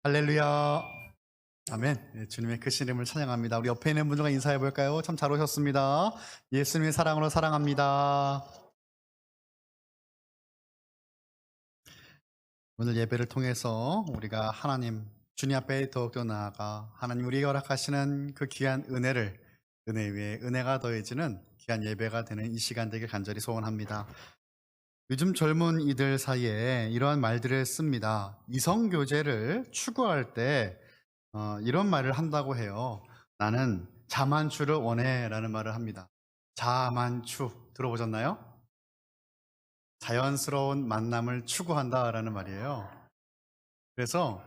할렐루야. 아멘. 네, 주님의 크신 이름을 찬양합니다. 우리 옆에 있는 분들과 인사해 볼까요? 참 잘 오셨습니다. 예수님의 사랑으로 사랑합니다. 오늘 예배를 통해서 우리가 하나님 주님 앞에 더욱더 나아가 하나님 우리가 허락하시는 그 귀한 은혜를 은혜 위에 은혜가 더해지는 귀한 예배가 되는 이 시간 되길 간절히 소원합니다. 요즘 젊은 이들 사이에 이러한 말들을 씁니다. 이성교제를 추구할 때 이런 말을 한다고 해요. 나는 자만추를 원해 라는 말을 합니다. 자만추 들어보셨나요? 자연스러운 만남을 추구한다라는 말이에요. 그래서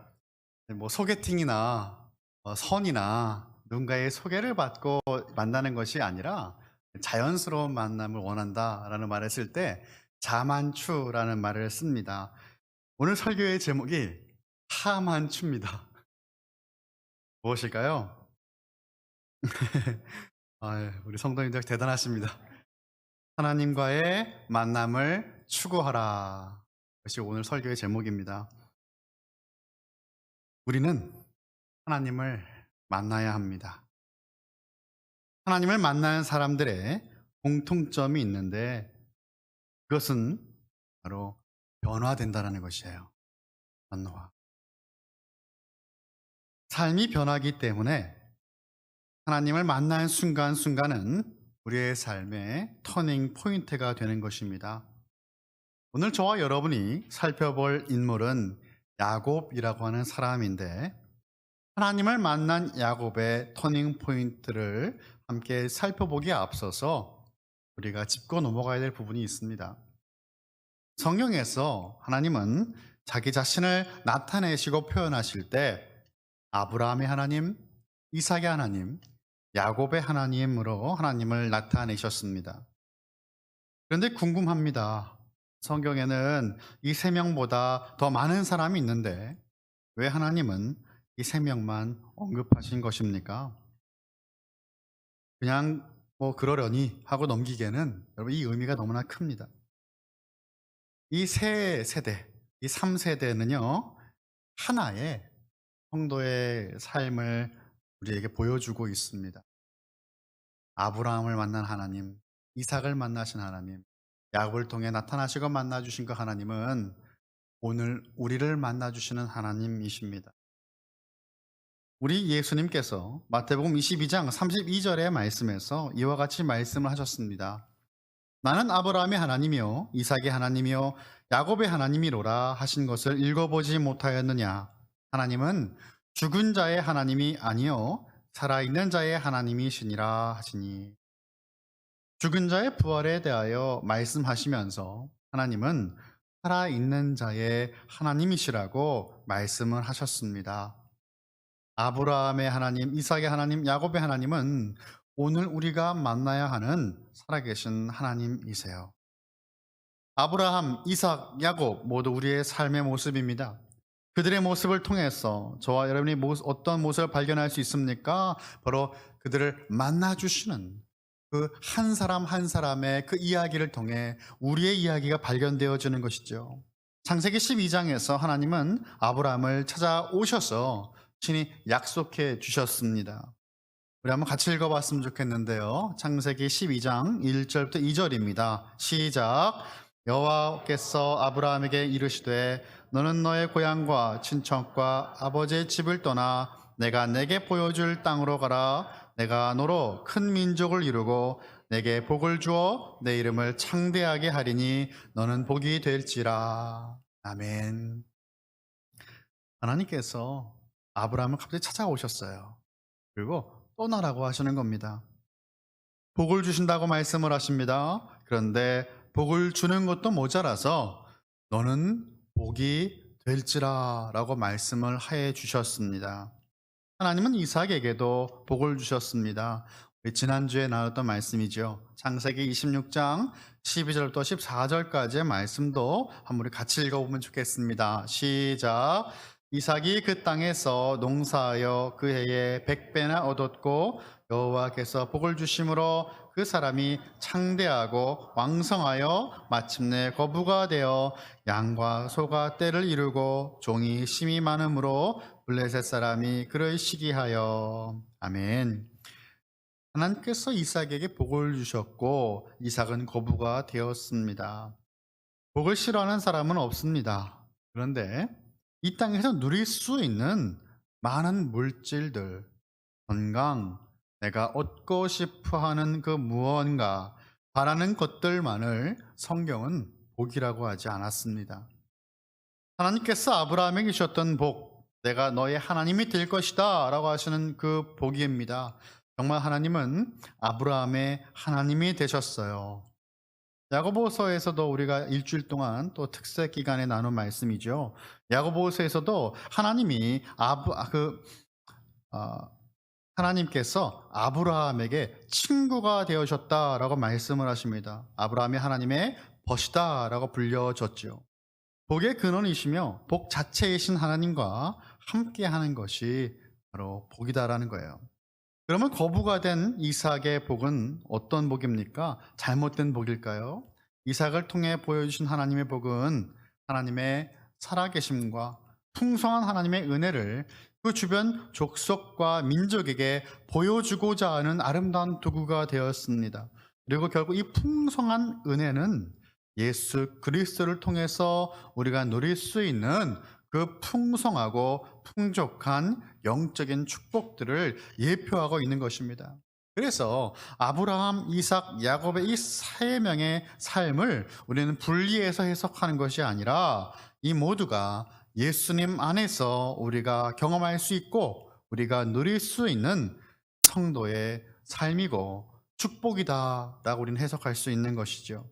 뭐 소개팅이나 선이나 누군가의 소개를 받고 만나는 것이 아니라 자연스러운 만남을 원한다라는 말을 쓸 때 자만추라는 말을 씁니다. 오늘 설교의 제목이 하만추입니다. 무엇일까요? 우리 성도님들 대단하십니다. 하나님과의 만남을 추구하라. 것이 오늘 설교의 제목입니다. 우리는 하나님을 만나야 합니다. 하나님을 만나는 사람들의 공통점이 있는데 그것은 바로 변화된다는 것이에요. 변화. 삶이 변하기 때문에 하나님을 만나는 순간순간은 우리의 삶의 터닝 포인트가 되는 것입니다. 오늘 저와 여러분이 살펴볼 인물은 야곱이라고 하는 사람인데 하나님을 만난 야곱의 터닝 포인트를 함께 살펴보기에 앞서서 우리가 짚고 넘어가야 될 부분이 있습니다. 성경에서 하나님은 자기 자신을 나타내시고 표현하실 때 아브라함의 하나님, 이삭의 하나님, 야곱의 하나님으로 하나님을 나타내셨습니다. 그런데 궁금합니다. 성경에는 이 세 명보다 더 많은 사람이 있는데 왜 하나님은 이 세 명만 언급하신 것입니까? 그냥 뭐 그러려니 하고 넘기기에는 여러분 이 의미가 너무나 큽니다. 이 세 세대, 이 3세대는요 하나의 성도의 삶을 우리에게 보여주고 있습니다. 아브라함을 만난 하나님, 이삭을 만나신 하나님, 야곱을 통해 나타나시고 만나주신 그 하나님은 오늘 우리를 만나주시는 하나님이십니다. 우리 예수님께서 마태복음 22장 32절의 말씀에서 이와 같이 말씀을 하셨습니다. 나는 아브라함의 하나님이요 이삭의 하나님이요 야곱의 하나님이로라 하신 것을 읽어보지 못하였느냐. 하나님은 죽은 자의 하나님이 아니요 살아있는 자의 하나님이시니라 하시니. 죽은 자의 부활에 대하여 말씀하시면서 하나님은 살아있는 자의 하나님이시라고 말씀을 하셨습니다. 아브라함의 하나님, 이삭의 하나님, 야곱의 하나님은 오늘 우리가 만나야 하는 살아계신 하나님이세요. 아브라함, 이삭, 야곱 모두 우리의 삶의 모습입니다. 그들의 모습을 통해서 저와 여러분이 어떤 모습을 발견할 수 있습니까? 바로 그들을 만나주시는 그 한 사람 한 사람의 그 이야기를 통해 우리의 이야기가 발견되어지는 것이죠. 창세기 12장에서 하나님은 아브라함을 찾아오셔서 친히 약속해 주셨습니다. 우리 한번 같이 읽어봤으면 좋겠는데요. 창세기 12장 1절부터 2절입니다. 시작. 여호와께서 아브라함에게 이르시되 너는 너의 고향과 친척과 아버지의 집을 떠나 내가 내게 보여줄 땅으로 가라. 내가 너로 큰 민족을 이루고 내게 복을 주어 내 이름을 창대하게 하리니 너는 복이 될지라. 아멘. 하나님께서 아브라함을 갑자기 찾아오셨어요. 그리고 떠나라고 하시는 겁니다. 복을 주신다고 말씀을 하십니다. 그런데 복을 주는 것도 모자라서 너는 복이 될지라 라고 말씀을 해 주셨습니다. 하나님은 이삭에게도 복을 주셨습니다. 우리 지난주에 나눴던 말씀이죠. 창세기 26장 12절부터 14절까지의 말씀도 한번 우리 같이 읽어보면 좋겠습니다. 시작. 이삭이 그 땅에서 농사하여 그 해에 100배나 얻었고 여호와께서 복을 주심으로 그 사람이 창대하고 왕성하여 마침내 거부가 되어 양과 소가 떼를 이루고 종이 심이 많음으로 블레셋 사람이 그를 시기하여. 아멘. 하나님께서 이삭에게 복을 주셨고 이삭은 거부가 되었습니다. 복을 싫어하는 사람은 없습니다. 그런데 이 땅에서 누릴 수 있는 많은 물질들, 건강, 내가 얻고 싶어 하는 그 무언가, 바라는 것들만을 성경은 복이라고 하지 않았습니다. 하나님께서 아브라함에게 주셨던 복, 내가 너의 하나님이 될 것이다 라고 하시는 그 복입니다. 정말 하나님은 아브라함의 하나님이 되셨어요. 야고보서에서도 우리가 일주일 동안 또 특색 기간에 나눈 말씀이죠. 야고보서에서도 하나님이 하나님께서 아브라함에게 친구가 되어셨다라고 말씀을 하십니다. 아브라함이 하나님의 벗이다라고 불려졌죠. 복의 근원이시며 복 자체이신 하나님과 함께하는 것이 바로 복이다라는 거예요. 그러면 거부가 된 이삭의 복은 어떤 복입니까? 잘못된 복일까요? 이삭을 통해 보여주신 하나님의 복은 하나님의 살아계심과 풍성한 하나님의 은혜를 그 주변 족속과 민족에게 보여주고자 하는 아름다운 도구가 되었습니다. 그리고 결국 이 풍성한 은혜는 예수 그리스도를 통해서 우리가 누릴 수 있는 그 풍성하고 풍족한 영적인 축복들을 예표하고 있는 것입니다. 그래서 아브라함, 이삭, 야곱의 이 세 명의 삶을 우리는 분리해서 해석하는 것이 아니라 이 모두가 예수님 안에서 우리가 경험할 수 있고 우리가 누릴 수 있는 성도의 삶이고 축복이다라고 우리는 해석할 수 있는 것이죠.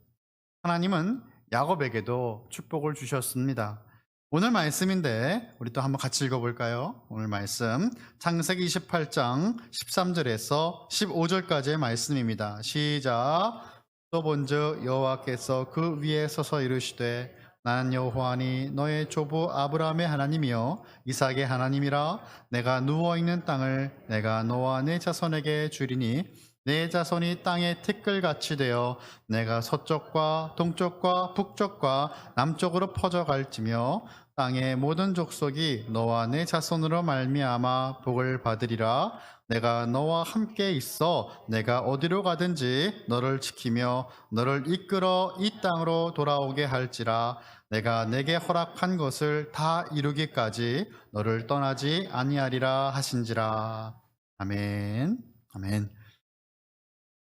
하나님은 야곱에게도 축복을 주셨습니다. 오늘 말씀인데 우리 또 한번 같이 읽어볼까요? 오늘 말씀 창세기 28장 13절에서 15절까지의 말씀입니다. 시작. 또 본즉 여호와께서 그 위에 서서 이르시되 나는 여호와니 너의 조부 아브라함의 하나님이요 이삭의 하나님이라. 내가 누워있는 땅을 내가 너와 내 자손에게 주리니 내 자손이 땅의 티끌같이 되어 내가 서쪽과 동쪽과 북쪽과 남쪽으로 퍼져갈지며 땅의 모든 족속이 너와 내 자손으로 말미암아 복을 받으리라. 내가 너와 함께 있어 내가 어디로 가든지 너를 지키며 너를 이끌어 이 땅으로 돌아오게 할지라. 내가 내게 허락한 것을 다 이루기까지 너를 떠나지 아니하리라 하신지라. 아멘. 아멘.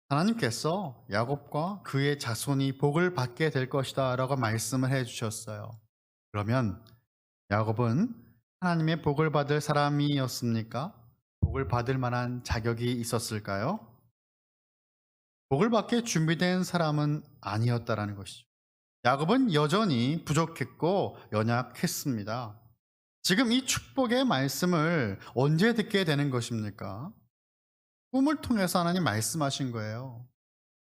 하나님께서 야곱과 그의 자손이 복을 받게 될 것이다 라고 말씀을 해주셨어요. 그러면 야곱은 하나님의 복을 받을 사람이었습니까? 복을 받을 만한 자격이 있었을까요? 복을 받게 준비된 사람은 아니었다라는 것이죠. 야곱은 여전히 부족했고 연약했습니다. 지금 이 축복의 말씀을 언제 듣게 되는 것입니까? 꿈을 통해서 하나님 말씀하신 거예요.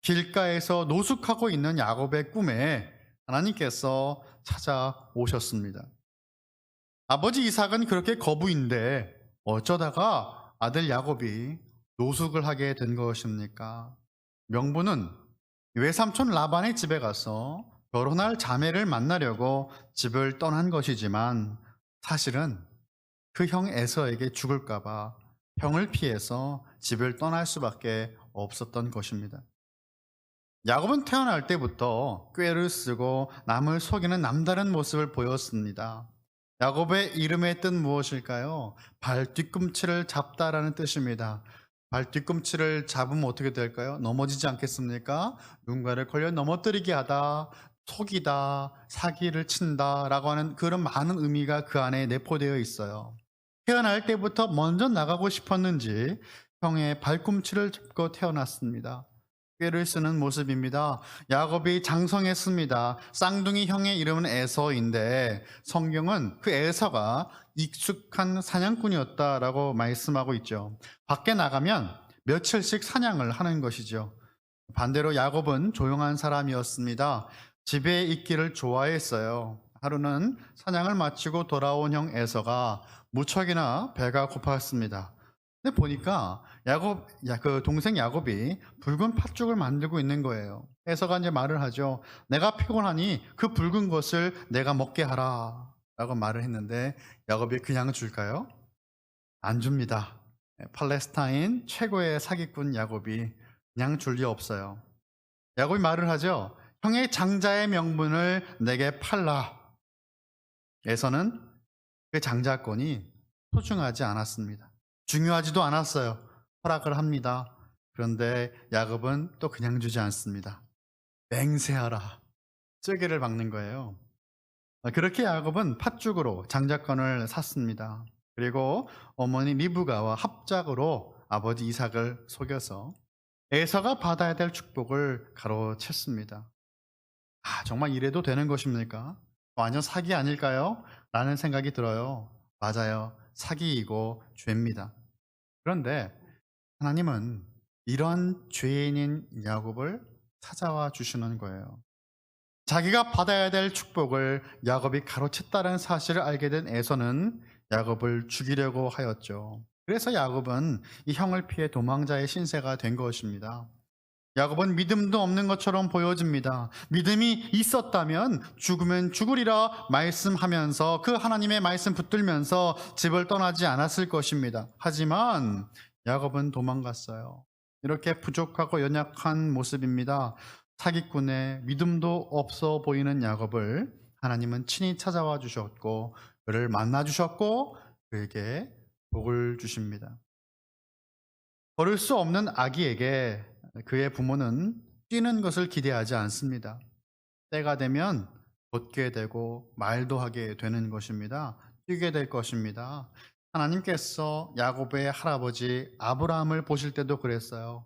길가에서 노숙하고 있는 야곱의 꿈에 하나님께서 찾아오셨습니다. 아버지 이삭은 그렇게 거부인데 어쩌다가 아들 야곱이 노숙을 하게 된 것입니까? 명분은 외삼촌 라반의 집에 가서 결혼할 자매를 만나려고 집을 떠난 것이지만 사실은 그 형 에서에게 죽을까봐 형을 피해서 집을 떠날 수밖에 없었던 것입니다. 야곱은 태어날 때부터 꾀를 쓰고 남을 속이는 남다른 모습을 보였습니다. 야곱의 이름의 뜻 무엇일까요? 발 뒤꿈치를 잡다라는 뜻입니다. 발 뒤꿈치를 잡으면 어떻게 될까요? 넘어지지 않겠습니까? 누군가를 걸려 넘어뜨리게 하다, 속이다, 사기를 친다 라고 하는 그런 많은 의미가 그 안에 내포되어 있어요. 태어날 때부터 먼저 나가고 싶었는지 형의 발꿈치를 잡고 태어났습니다. 꾀를 쓰는 모습입니다. 야곱이 장성했습니다. 쌍둥이 형의 이름은 에서인데 성경은 그 에서가 익숙한 사냥꾼이었다라고 말씀하고 있죠. 밖에 나가면 며칠씩 사냥을 하는 것이죠. 반대로 야곱은 조용한 사람이었습니다. 집에 있기를 좋아했어요. 하루는 사냥을 마치고 돌아온 형 에서가 무척이나 배가 고팠습니다. 근데 보니까 그 동생 야곱이 붉은 팥죽을 만들고 있는 거예요. 에서가 이제 말을 하죠. 내가 피곤하니 그 붉은 것을 내가 먹게 하라. 라고 말을 했는데 야곱이 그냥 줄까요? 안 줍니다. 팔레스타인 최고의 사기꾼 야곱이 그냥 줄 리 없어요. 야곱이 말을 하죠. 형의 장자의 명분을 내게 팔라. 에서는 그 장자권이 소중하지 않았습니다. 중요하지도 않았어요. 허락을 합니다. 그런데 야곱은 또 그냥 주지 않습니다. 맹세하라. 쐐기를 박는 거예요. 그렇게 야곱은 팥죽으로 장자권을 샀습니다. 그리고 어머니 리브가와 합작으로 아버지 이삭을 속여서 에서가 받아야 될 축복을 가로챘습니다. 정말 이래도 되는 것입니까? 완전 사기 아닐까요? 라는 생각이 들어요. 맞아요. 사기이고 죄입니다. 그런데 하나님은 이런 죄인인 야곱을 찾아와 주시는 거예요. 자기가 받아야 될 축복을 야곱이 가로챘다는 사실을 알게 된 에서는 야곱을 죽이려고 하였죠. 그래서 야곱은 이 형을 피해 도망자의 신세가 된 것입니다. 야곱은 믿음도 없는 것처럼 보여집니다. 믿음이 있었다면 죽으면 죽으리라 말씀하면서 그 하나님의 말씀 붙들면서 집을 떠나지 않았을 것입니다. 하지만 야곱은 도망갔어요. 이렇게 부족하고 연약한 모습입니다. 사기꾼의 믿음도 없어 보이는 야곱을 하나님은 친히 찾아와 주셨고 그를 만나 주셨고 그에게 복을 주십니다. 버릴 수 없는 아기에게 그의 부모는 뛰는 것을 기대하지 않습니다. 때가 되면 걷게 되고 말도 하게 되는 것입니다. 뛰게 될 것입니다. 하나님께서 야곱의 할아버지 아브라함을 보실 때도 그랬어요.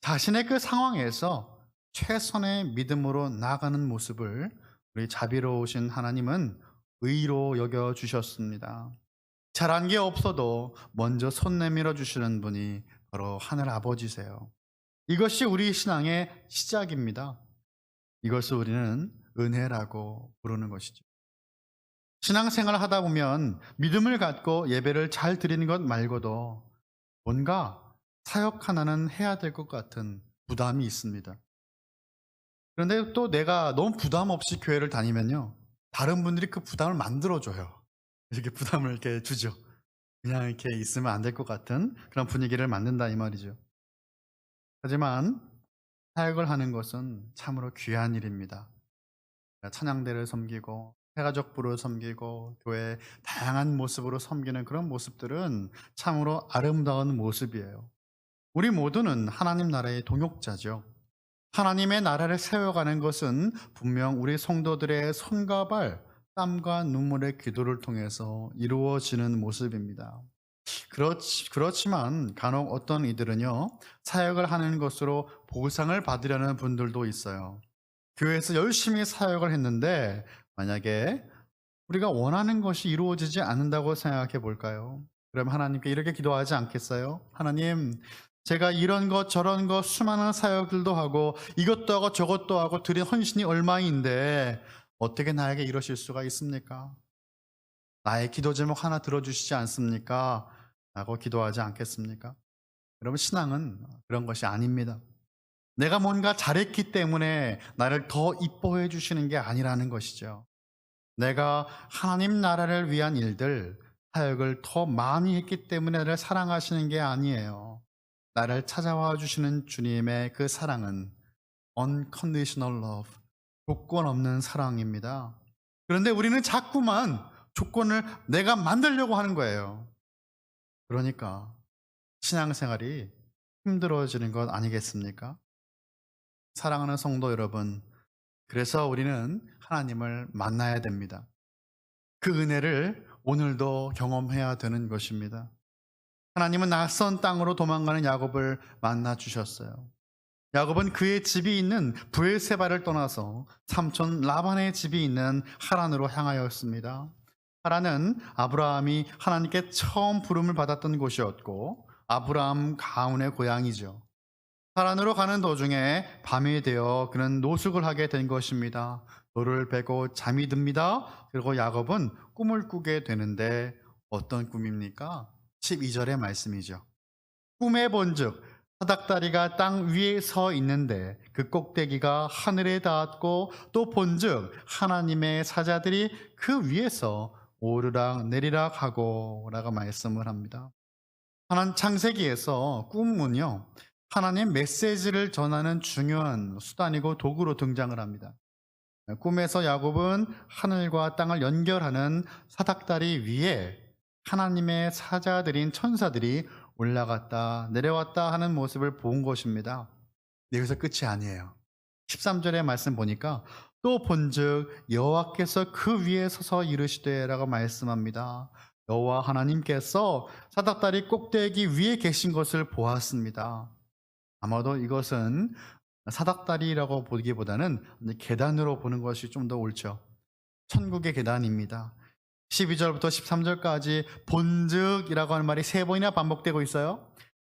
자신의 그 상황에서 최선의 믿음으로 나아가는 모습을 우리 자비로우신 하나님은 의로 여겨 주셨습니다. 잘한 게 없어도 먼저 손 내밀어 주시는 분이 바로 하늘 아버지세요. 이것이 우리 신앙의 시작입니다. 이것을 우리는 은혜라고 부르는 것이죠. 신앙생활을 하다 보면 믿음을 갖고 예배를 잘 드리는 것 말고도 뭔가 사역 하나는 해야 될 것 같은 부담이 있습니다. 그런데 또 내가 너무 부담 없이 교회를 다니면요. 다른 분들이 그 부담을 만들어줘요. 이렇게 부담을 이렇게 주죠. 그냥 이렇게 있으면 안 될 것 같은 그런 분위기를 만든다 이 말이죠. 하지만 사역을 하는 것은 참으로 귀한 일입니다. 찬양대를 섬기고 해가족부를 섬기고 교회 다양한 모습으로 섬기는 그런 모습들은 참으로 아름다운 모습이에요. 우리 모두는 하나님 나라의 동역자죠. 하나님의 나라를 세워가는 것은 분명 우리 성도들의 손과 발, 땀과 눈물의 기도를 통해서 이루어지는 모습입니다. 그렇지만 간혹 어떤 이들은요, 사역을 하는 것으로 보상을 받으려는 분들도 있어요. 교회에서 열심히 사역을 했는데 만약에 우리가 원하는 것이 이루어지지 않는다고 생각해 볼까요? 그럼 하나님께 이렇게 기도하지 않겠어요? 하나님, 제가 이런 것 저런 것 수많은 사역들도 하고 이것도 하고 저것도 하고 드린 헌신이 얼마인데 어떻게 나에게 이러실 수가 있습니까? 나의 기도 제목 하나 들어주시지 않습니까? 라고 기도하지 않겠습니까? 여러분, 신앙은 그런 것이 아닙니다. 내가 뭔가 잘했기 때문에 나를 더 이뻐해 주시는 게 아니라는 것이죠. 내가 하나님 나라를 위한 일들, 사역을 더 많이 했기 때문에 나를 사랑하시는 게 아니에요. 나를 찾아와 주시는 주님의 그 사랑은 unconditional love, 조건 없는 사랑입니다. 그런데 우리는 자꾸만 조건을 내가 만들려고 하는 거예요. 그러니까 신앙생활이 힘들어지는 것 아니겠습니까? 사랑하는 성도 여러분, 그래서 우리는 하나님을 만나야 됩니다. 그 은혜를 오늘도 경험해야 되는 것입니다. 하나님은 낯선 땅으로 도망가는 야곱을 만나 주셨어요. 야곱은 그의 집이 있는 브엘세바를 떠나서 삼촌 라반의 집이 있는 하란으로 향하였습니다. 하란은 아브라함이 하나님께 처음 부름을 받았던 곳이었고 아브라함 가문의 고향이죠. 하란으로 가는 도중에 밤이 되어 그는 노숙을 하게 된 것입니다. 노를 베고 잠이 듭니다. 그리고 야곱은 꿈을 꾸게 되는데 어떤 꿈입니까? 12절의 말씀이죠. 꿈에 본즉 사닥다리가 땅 위에 서 있는데 그 꼭대기가 하늘에 닿았고 또 본즉 하나님의 사자들이 그 위에서 오르락 내리락 하고 라고 말씀을 합니다. 하나님 창세기에서 꿈은요, 하나님 메시지를 전하는 중요한 수단이고 도구로 등장을 합니다. 꿈에서 야곱은 하늘과 땅을 연결하는 사닥다리 위에 하나님의 사자들인 천사들이 올라갔다 내려왔다 하는 모습을 본 것입니다. 여기서 끝이 아니에요. 13절의 말씀 보니까 또 본즉 여호와께서 그 위에 서서 이르시되 라고 말씀합니다. 여호와 하나님께서 사닥다리 꼭대기 위에 계신 것을 보았습니다. 아마도 이것은 사닥다리라고 보기보다는 계단으로 보는 것이 좀 더 옳죠. 천국의 계단입니다. 12절부터 13절까지 본즉이라고 하는 말이 3번이나 반복되고 있어요.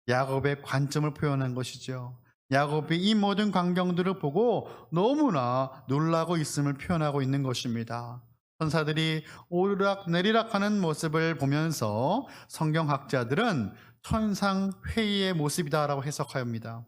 야곱의 관점을 표현한 것이죠. 야곱이 이 모든 광경들을 보고 너무나 놀라고 있음을 표현하고 있는 것입니다. 천사들이 오르락 내리락 하는 모습을 보면서 성경학자들은 천상회의의 모습이다라고 해석합니다.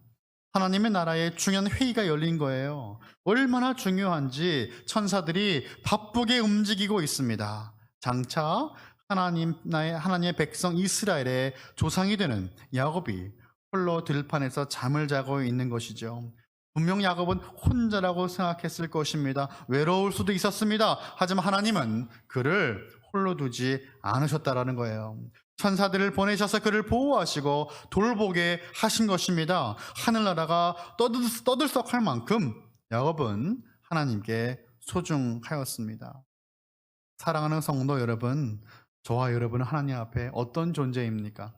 하나님의 나라에 중요한 회의가 열린 거예요. 얼마나 중요한지 천사들이 바쁘게 움직이고 있습니다. 장차 하나님의 백성 이스라엘의 조상이 되는 야곱이 홀로 들판에서 잠을 자고 있는 것이죠. 분명 야곱은 혼자라고 생각했을 것입니다. 외로울 수도 있었습니다. 하지만 하나님은 그를 홀로 두지 않으셨다라는 거예요. 천사들을 보내셔서 그를 보호하시고 돌보게 하신 것입니다. 하늘나라가 떠들썩할 만큼 야곱은 하나님께 소중하였습니다. 사랑하는 성도 여러분, 저와 여러분은 하나님 앞에 어떤 존재입니까?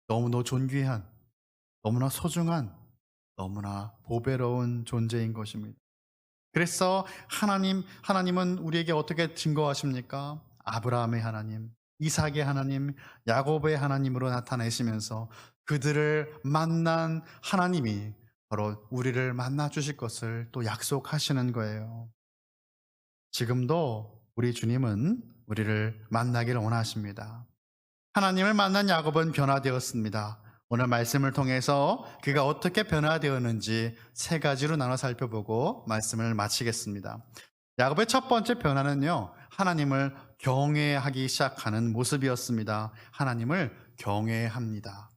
너무나 존귀한, 너무나 소중한, 너무나 보배로운 존재인 것입니다. 그래서 하나님은 우리에게 어떻게 증거하십니까? 아브라함의 하나님, 이삭의 하나님, 야곱의 하나님으로 나타내시면서 그들을 만난 하나님이 바로 우리를 만나 주실 것을 또 약속하시는 거예요. 지금도 우리 주님은 우리를 만나기를 원하십니다. 하나님을 만난 야곱은 변화되었습니다. 오늘 말씀을 통해서 그가 어떻게 변화되었는지 3가지로 나눠 살펴보고 말씀을 마치겠습니다. 야곱의 첫 번째 변화는요, 하나님을 경외하기 시작하는 모습이었습니다. 하나님을 경외합니다.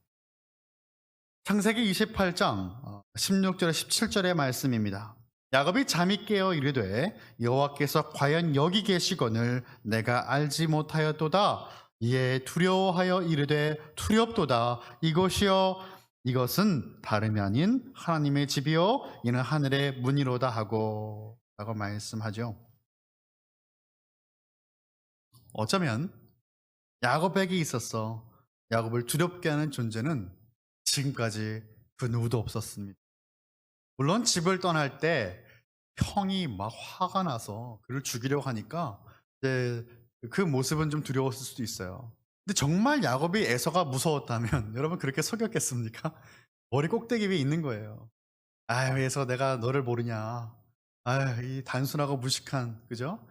창세기 28장 16절에 17절의 말씀입니다. 야곱이 잠이 깨어 이르되 여호와께서 과연 여기 계시거늘 내가 알지 못하였도다. 이에 두려워하여 이르되 두렵도다. 이것은 다름이 아닌 하나님의 집이요 이는 하늘의 문이로다 하고 라고 말씀하죠. 어쩌면 야곱에게 있어서 야곱을 두렵게 하는 존재는 지금까지 그 누구도 없었습니다. 물론 집을 떠날 때 형이 막 화가 나서 그를 죽이려고 하니까 이제 그 모습은 좀 두려웠을 수도 있어요. 근데 정말 야곱이 에서가 무서웠다면 여러분 그렇게 속였겠습니까? 머리 꼭대기 위에 있는 거예요. 아유, 에서 내가 너를 모르냐. 아유, 이 단순하고 무식한, 그죠?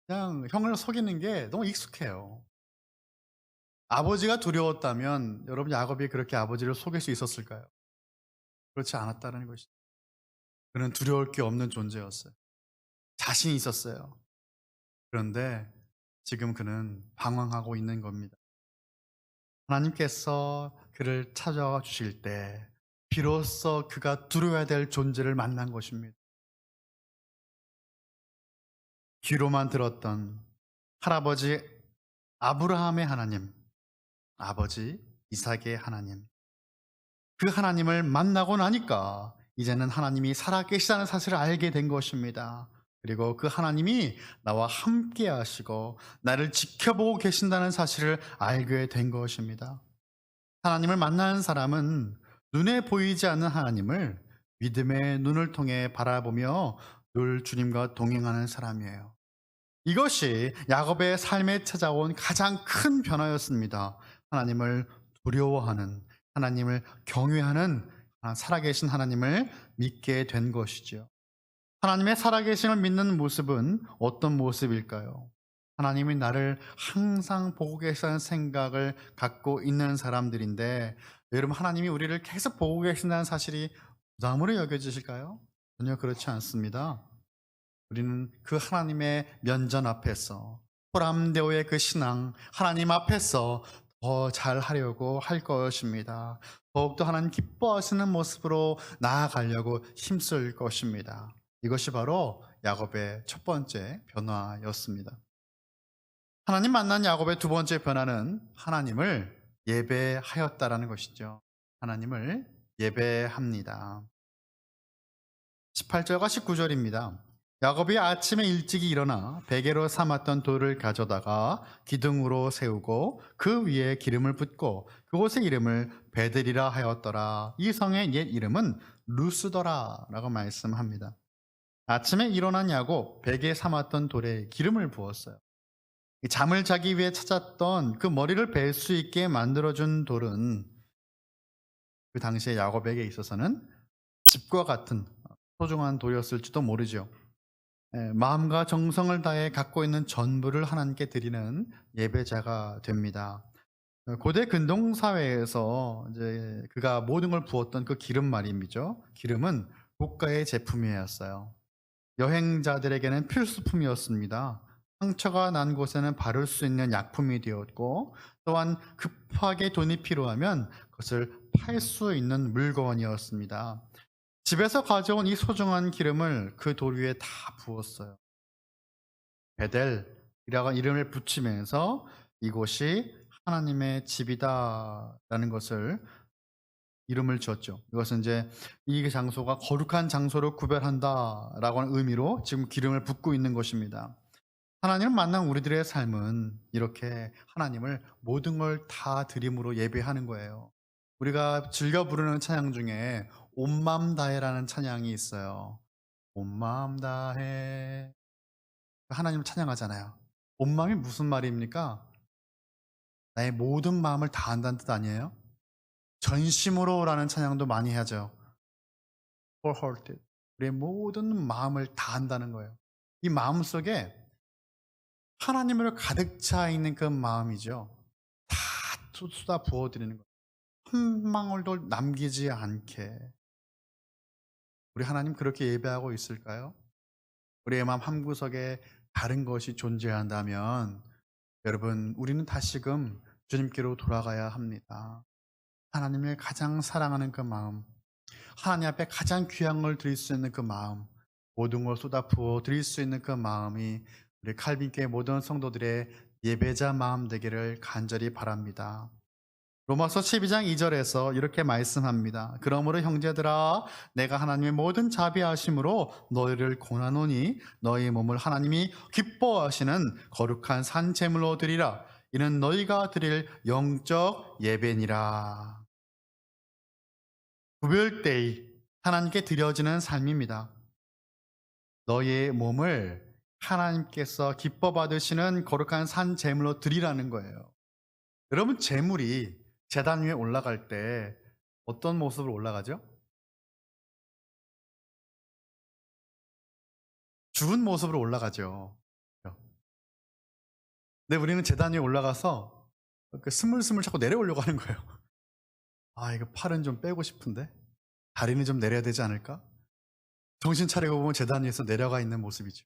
그냥 형을 속이는 게 너무 익숙해요. 아버지가 두려웠다면 여러분 야곱이 그렇게 아버지를 속일 수 있었을까요? 그렇지 않았다는 것이죠. 그는 두려울 게 없는 존재였어요. 자신이 있었어요. 그런데 지금 그는 방황하고 있는 겁니다. 하나님께서 그를 찾아와 주실 때 비로소 그가 두려워야 될 존재를 만난 것입니다. 귀로만 들었던 할아버지 아브라함의 하나님, 아버지 이삭의 하나님, 그 하나님을 만나고 나니까 이제는 하나님이 살아계시다는 사실을 알게 된 것입니다. 그리고 그 하나님이 나와 함께 하시고 나를 지켜보고 계신다는 사실을 알게 된 것입니다. 하나님을 만나는 사람은 눈에 보이지 않는 하나님을 믿음의 눈을 통해 바라보며 늘 주님과 동행하는 사람이에요. 이것이 야곱의 삶에 찾아온 가장 큰 변화였습니다. 하나님을 두려워하는, 하나님을 경외하는 살아계신 하나님을 믿게 된 것이죠. 하나님의 살아계심을 믿는 모습은 어떤 모습일까요? 하나님이 나를 항상 보고 계시다는 생각을 갖고 있는 사람들인데, 여러분, 하나님이 우리를 계속 보고 계신다는 사실이 부담으로 여겨지실까요? 전혀 그렇지 않습니다. 우리는 그 하나님의 면전 앞에서, 호람데오의 그 신앙, 하나님 앞에서 더 잘하려고 할 것입니다. 더욱더 하나님 기뻐하시는 모습으로 나아가려고 힘쓸 것입니다. 이것이 바로 야곱의 첫 번째 변화였습니다. 하나님 만난 야곱의 두 번째 변화는 하나님을 예배하였다라는 것이죠. 하나님을 예배합니다. 18절과 19절입니다. 야곱이 아침에 일찍이 일어나 베개로 삼았던 돌을 가져다가 기둥으로 세우고 그 위에 기름을 붓고 그곳의 이름을 베들이라 하였더라. 이 성의 옛 이름은 루스더라 라고 말씀합니다. 아침에 일어난 야곱, 베개에 삼았던 돌에 기름을 부었어요. 잠을 자기 위해 찾았던 그 머리를 벨 수 있게 만들어준 돌은 그 당시에 야곱에게 있어서는 집과 같은 소중한 돌이었을지도 모르죠. 마음과 정성을 다해 갖고 있는 전부를 하나님께 드리는 예배자가 됩니다. 고대 근동 사회에서 이제 그가 모든 걸 부었던 그 기름 말입니다. 기름은 고가의 제품이었어요. 여행자들에게는 필수품이었습니다. 상처가 난 곳에는 바를 수 있는 약품이 되었고, 또한 급하게 돈이 필요하면 그것을 팔 수 있는 물건이었습니다. 집에서 가져온 이 소중한 기름을 그 돌 위에 다 부었어요. 베델이라고 이름을 붙이면서 이곳이 하나님의 집이다라는 것을 이름을 지었죠. 이것은 이제 이 장소가 거룩한 장소로 구별한다라고 하는 의미로 지금 기름을 붓고 있는 것입니다. 하나님을 만난 우리들의 삶은 이렇게 하나님을 모든 걸 다 드림으로 예배하는 거예요. 우리가 즐겨 부르는 찬양 중에 온 마음 다해라는 찬양이 있어요. 온 마음 다해. 하나님을 찬양하잖아요. 온 마음이 무슨 말입니까? 나의 모든 마음을 다한다는 뜻 아니에요? 전심으로라는 찬양도 많이 하죠. wholehearted. 우리의 모든 마음을 다한다는 거예요. 이 마음 속에 하나님을 가득 차 있는 그 마음이죠. 다 쏟아 부어드리는 거예요. 한 방울도 남기지 않게. 우리 하나님 그렇게 예배하고 있을까요? 우리의 마음 한구석에 다른 것이 존재한다면 여러분, 우리는 다시금 주님께로 돌아가야 합니다. 하나님을 가장 사랑하는 그 마음, 하나님 앞에 가장 귀한 걸 드릴 수 있는 그 마음, 모든 걸 쏟아부어 드릴 수 있는 그 마음이 우리 칼빈교회 모든 성도들의 예배자 마음 되기를 간절히 바랍니다. 로마서 12장 2절에서 이렇게 말씀합니다. 그러므로 형제들아, 내가 하나님의 모든 자비하심으로 너희를 권하노니 너희 몸을 하나님이 기뻐하시는 거룩한 산 제물로 드리라. 이는 너희가 드릴 영적 예배니라. 구별때의 하나님께 드려지는 삶입니다. 너희의 몸을 하나님께서 기뻐 받으시는 거룩한 산 제물로 드리라는 거예요. 여러분, 제물이 제단 위에 올라갈 때 어떤 모습으로 올라가죠? 죽은 모습으로 올라가죠. 근데 우리는 제단 위에 올라가서 스물스물 자꾸 내려오려고 하는 거예요. 아, 이거 팔은 좀 빼고 싶은데 다리는 좀 내려야 되지 않을까? 정신 차리고 보면 제단 위에서 내려가 있는 모습이죠.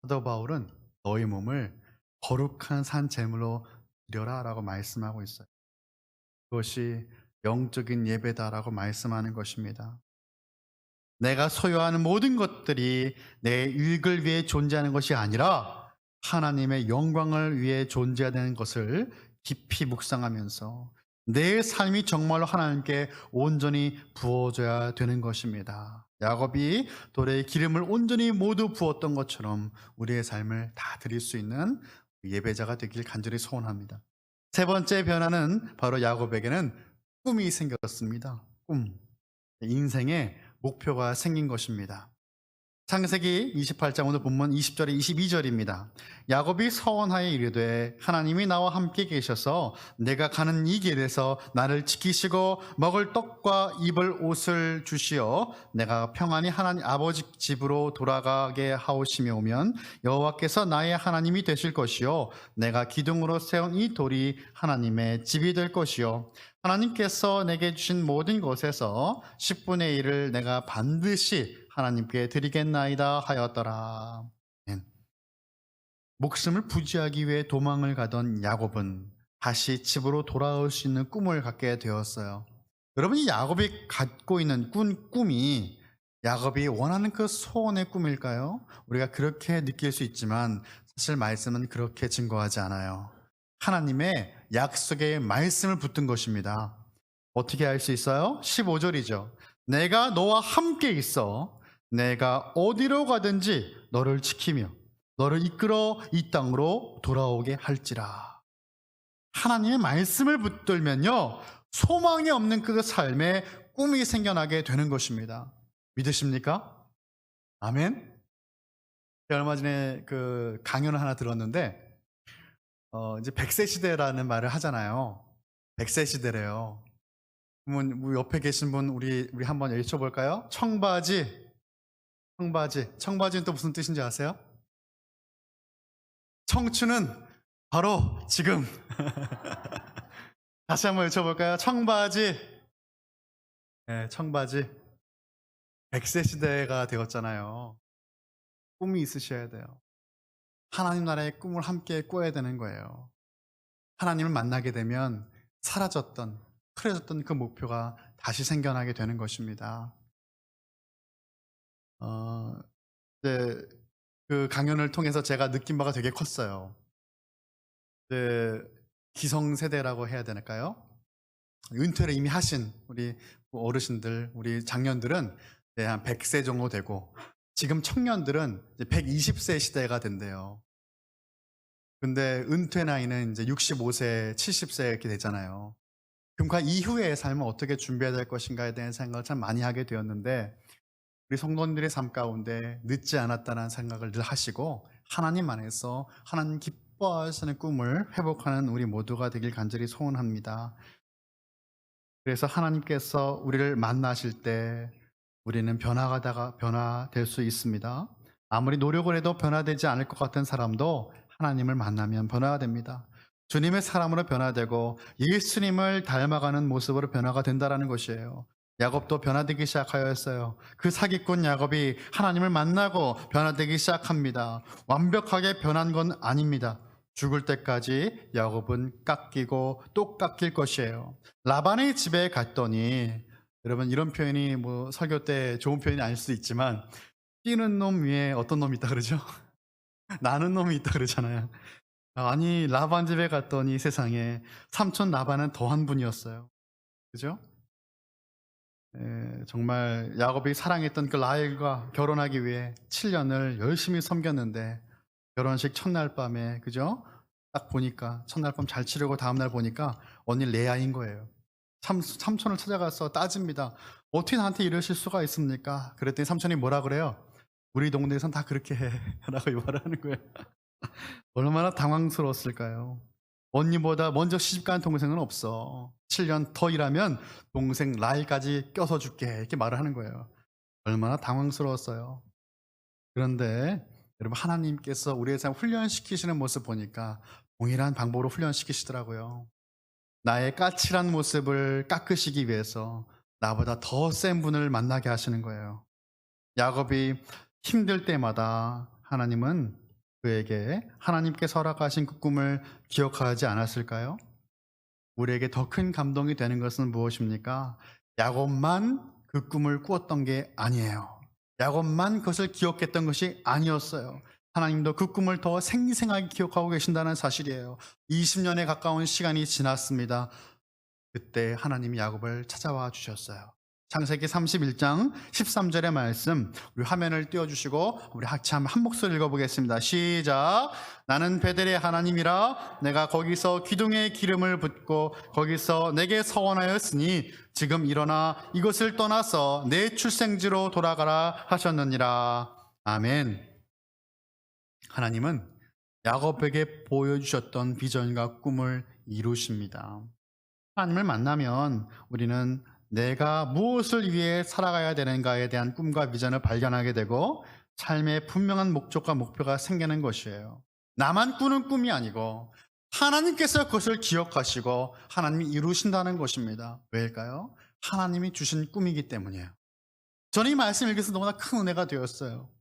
사도 바울은 너희 몸을 거룩한 산 제물로 드려라 라고 말씀하고 있어요. 그것이 영적인 예배다라고 말씀하는 것입니다. 내가 소유하는 모든 것들이 내 유익을 위해 존재하는 것이 아니라 하나님의 영광을 위해 존재하는 것을 깊이 묵상하면서 내 삶이 정말로 하나님께 온전히 부어져야 되는 것입니다. 야곱이 돌에 기름을 온전히 모두 부었던 것처럼 우리의 삶을 다 드릴 수 있는 예배자가 되길 간절히 소원합니다. 세 번째 변화는 바로 야곱에게는 꿈이 생겼습니다. 꿈. 인생의 목표가 생긴 것입니다. 창세기 28장 오늘 본문 20절에 22절입니다. 야곱이 서원하여 이르되 하나님이 나와 함께 계셔서 내가 가는 이 길에서 나를 지키시고 먹을 떡과 입을 옷을 주시어 내가 평안히 하나님 아버지 집으로 돌아가게 하오시며 오면 여호와께서 나의 하나님이 되실 것이요 내가 기둥으로 세운 이 돌이 하나님의 집이 될 것이요 하나님께서 내게 주신 모든 것에서 10분의 1을 내가 반드시 하나님께 드리겠나이다 하였더라. 목숨을 부지하기 위해 도망을 가던 야곱은 다시 집으로 돌아올 수 있는 꿈을 갖게 되었어요. 여러분, 이 야곱이 갖고 있는 꿈이 야곱이 원하는 그 소원의 꿈일까요? 우리가 그렇게 느낄 수 있지만 사실 말씀은 그렇게 증거하지 않아요. 하나님의 약속의 말씀을 붙든 것입니다. 어떻게 알 수 있어요? 15절이죠. 내가 너와 함께 있어 내가 어디로 가든지 너를 지키며 너를 이끌어 이 땅으로 돌아오게 할지라. 하나님의 말씀을 붙들면요 소망이 없는 그 삶에 꿈이 생겨나게 되는 것입니다. 믿으십니까? 아멘. 제가 얼마 전에 그 강연을 하나 들었는데 이제 100세 시대라는 말을 하잖아요. 100세 시대래요. 그러면 옆에 계신 분 우리 한번 여쭤볼까요? 청바지는 또 무슨 뜻인지 아세요? 청춘은 바로 지금. 다시 한번 여쭤볼까요? 청바지. 네, 청바지. 100세 시대가 되었잖아요. 꿈이 있으셔야 돼요. 하나님 나라의 꿈을 함께 꿔야 되는 거예요. 하나님을 만나게 되면 사라졌던, 흐려졌던 그 목표가 다시 생겨나게 되는 것입니다. 이제 그 강연을 통해서 제가 느낀 바가 되게 컸어요. 이제 기성세대라고 해야 되나요? 은퇴를 이미 하신 우리 어르신들, 우리 장년들은 한 100세 정도 되고 지금 청년들은 이제 120세 시대가 된대요. 근데 은퇴 나이는 이제 65세, 70세 이렇게 되잖아요. 그럼 그 이후의 삶을 어떻게 준비해야 될 것인가에 대한 생각을 참 많이 하게 되었는데 우리 성도님들의 삶 가운데 늦지 않았다는 생각을 늘 하시고 하나님 안에서 하나님 기뻐하시는 꿈을 회복하는 우리 모두가 되길 간절히 소원합니다. 그래서 하나님께서 우리를 만나실 때 우리는 변화될 수 있습니다. 아무리 노력을 해도 변화되지 않을 것 같은 사람도 하나님을 만나면 변화가 됩니다. 주님의 사람으로 변화되고 예수님을 닮아가는 모습으로 변화가 된다는 것이에요. 야곱도 변화되기 시작하였어요. 그 사기꾼 야곱이 하나님을 만나고 변화되기 시작합니다. 완벽하게 변한 건 아닙니다. 죽을 때까지 야곱은 깎이고 또 깎일 것이에요. 라반의 집에 갔더니 여러분 이런 표현이 뭐 설교 때 좋은 표현이 아닐 수도 있지만 뛰는 놈 위에 어떤 놈이 있다 그러죠? 나는 놈이 있다 그러잖아요. 아니 라반 집에 갔더니 세상에 삼촌 라반은 더한 분이었어요. 그죠? 정말 야곱이 사랑했던 그 라헬과 결혼하기 위해 7년을 열심히 섬겼는데 결혼식 첫날 밤에 그죠? 딱 보니까 첫날 밤 잘 치르고 다음날 보니까 언니 레아인 거예요. 삼촌을 찾아가서 따집니다. 어떻게 나한테 이러실 수가 있습니까? 그랬더니 삼촌이 뭐라 그래요? 우리 동네에선 다 그렇게 해 라고 말을 하는 거예요. 얼마나 당황스러웠을까요? 언니보다 먼저 시집간 동생은 없어. 7년 더 일하면 동생 라헬까지 껴서 줄게 이렇게 말을 하는 거예요. 얼마나 당황스러웠어요. 그런데 여러분 하나님께서 우리의 삶 훈련시키시는 모습 보니까 동일한 방법으로 훈련시키시더라고요. 나의 까칠한 모습을 깎으시기 위해서 나보다 더 센 분을 만나게 하시는 거예요. 야곱이 힘들 때마다 하나님은 그에게 하나님께서 허락하신 그 꿈을 기억하지 않았을까요? 우리에게 더 큰 감동이 되는 것은 무엇입니까? 야곱만 그 꿈을 꾸었던 게 아니에요. 야곱만 그것을 기억했던 것이 아니었어요. 하나님도 그 꿈을 더 생생하게 기억하고 계신다는 사실이에요. 20년에 가까운 시간이 지났습니다. 그때 하나님이 야곱을 찾아와 주셨어요. 창세기 31장 13절의 말씀 우리 화면을 띄워주시고 우리 같이 한 목소리 읽어보겠습니다. 시작. 나는 베델의 하나님이라 내가 거기서 기둥에 기름을 붓고 거기서 내게 서원하였으니 지금 일어나 이것을 떠나서 내 출생지로 돌아가라 하셨느니라. 아멘. 하나님은 야곱에게 보여주셨던 비전과 꿈을 이루십니다. 하나님을 만나면 우리는 내가 무엇을 위해 살아가야 되는가에 대한 꿈과 비전을 발견하게 되고 삶의 분명한 목적과 목표가 생기는 것이에요. 나만 꾸는 꿈이 아니고 하나님께서 그것을 기억하시고 하나님이 이루신다는 것입니다. 왜일까요? 하나님이 주신 꿈이기 때문이에요. 저는 이 말씀 읽어서 너무나 큰 은혜가 되었어요.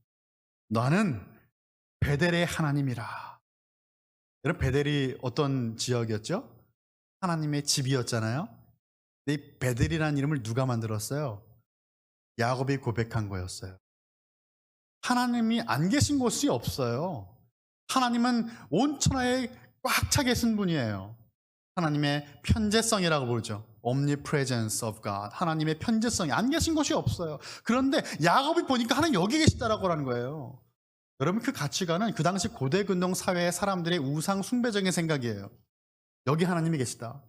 나는 베델의 하나님이라. 여러분, 베델이 어떤 지역이었죠? 하나님의 집이었잖아요. 근데 이 베델이라는 이름을 누가 만들었어요? 야곱이 고백한 거였어요. 하나님이 안 계신 곳이 없어요. 하나님은 온 천하에 꽉 차 계신 분이에요. 하나님의 편재성이라고 부르죠. Omnipresence of God. 하나님의 편재성이 안 계신 곳이 없어요. 그런데 야곱이 보니까 하나님 여기 계시다라고 하는 거예요. 여러분, 그 가치관은 그 당시 고대 근동 사회의 사람들의 우상 숭배적인 생각이에요. 여기 하나님이 계시다.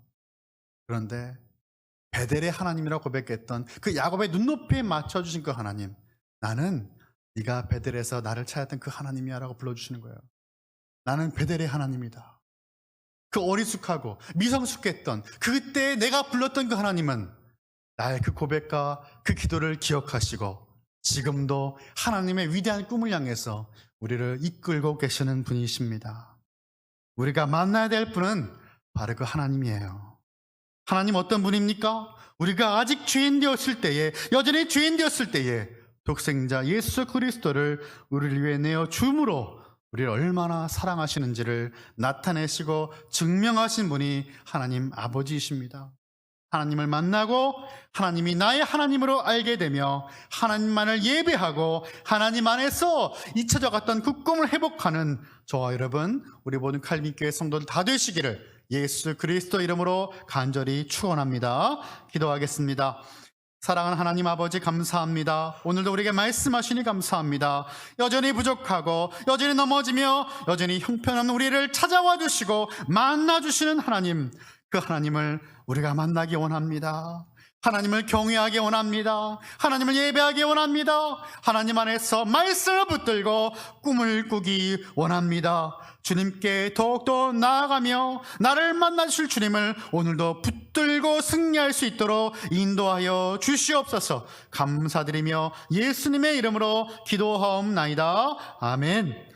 그런데 베델의 하나님이라고 고백했던 그 야곱의 눈높이에 맞춰주신 그 하나님, 나는 네가 베델에서 나를 찾았던 그 하나님이야 라고 불러주시는 거예요. 나는 베델의 하나님이다. 그 어리숙하고 미성숙했던 그때 내가 불렀던 그 하나님은 나의 그 고백과 그 기도를 기억하시고 지금도 하나님의 위대한 꿈을 향해서 우리를 이끌고 계시는 분이십니다. 우리가 만나야 될 분은 바로 그 하나님이에요. 하나님 어떤 분입니까? 우리가 아직 죄인 되었을 때에, 여전히 죄인 되었을 때에 독생자 예수 그리스도를 우리를 위해 내어 줌으로 우리를 얼마나 사랑하시는지를 나타내시고 증명하신 분이 하나님 아버지이십니다. 하나님을 만나고 하나님이 나의 하나님으로 알게 되며 하나님만을 예배하고 하나님 안에서 잊혀져갔던 그 꿈을 회복하는 저와 여러분, 우리 모든 칼빈교회 성도들 다 되시기를 예수 그리스도 이름으로 간절히 축원합니다. 기도하겠습니다. 사랑하는 하나님 아버지, 감사합니다. 오늘도 우리에게 말씀하시니 감사합니다. 여전히 부족하고 여전히 넘어지며 여전히 형편없는 우리를 찾아와 주시고 만나 주시는 하나님, 그 하나님을 우리가 만나기 원합니다. 하나님을 경외하기 원합니다. 하나님을 예배하기 원합니다. 하나님 안에서 말씀을 붙들고 꿈을 꾸기 원합니다. 주님께 더욱더 나아가며 나를 만나주실 주님을 오늘도 붙들고 승리할 수 있도록 인도하여 주시옵소서. 감사드리며 예수님의 이름으로 기도하옵나이다. 아멘.